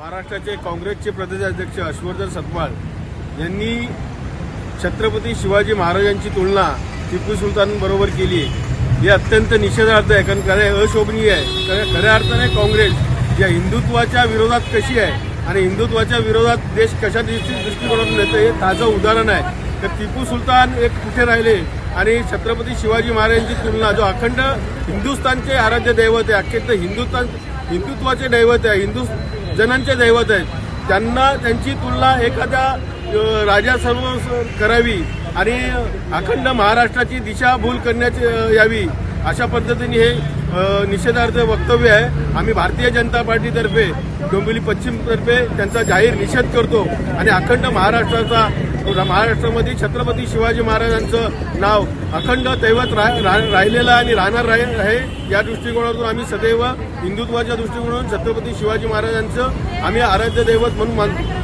महाराष्ट्राचे काँग्रेसचे प्रदेशाध्यक्ष हर्षवर्धन सपकाळ यांनी छत्रपती शिवाजी महाराजांची तुलना टिपू सुलतानबरोबर केली आहे। हे अत्यंत निषेधार्थ आहे, कारण अशोभनीय आहे। खऱ्या अर्थाने काँग्रेस या हिंदुत्वाच्या विरोधात कशी आहे आणि हिंदुत्वाच्या विरोधात देश कशा दृष्टिकोनातून येतं हे ताजं उदाहरण आहे। तर टिपू सुलतान एक कुठे राहिले आणि छत्रपती शिवाजी महाराजांची तुलना, जो अखंड हिंदुस्थानचे आराध्य दैवत आहे, अखंड हिंदुत्वाचे दैवत आहे, हिंदू जनांचे दैवत आहेत, त्यांना त्यांची तुलना एखाद्या राजासमोर करावी आणि अखंड महाराष्ट्राची दिशाभूल करण्याची यावी, अशा पद्धतीने हे निषेधार्थ वक्तव्य आहे। आम्ही भारतीय जनता पार्टीतर्फे डोंबिवली पश्चिमतर्फे त्यांचा जाहीर निषेध करतो आणि अखंड महाराष्ट्रामध्ये छत्रपती शिवाजी महाराजांचं नाव अखंड दैवत राहिलेलं आणि राहणार आहे। या दृष्टिकोनातून आम्ही सदैव हिंदुत्वाच्या दृष्टिकोनातून छत्रपती शिवाजी महाराजांचं आम्ही आराध्य दैवत म्हणून मानतो।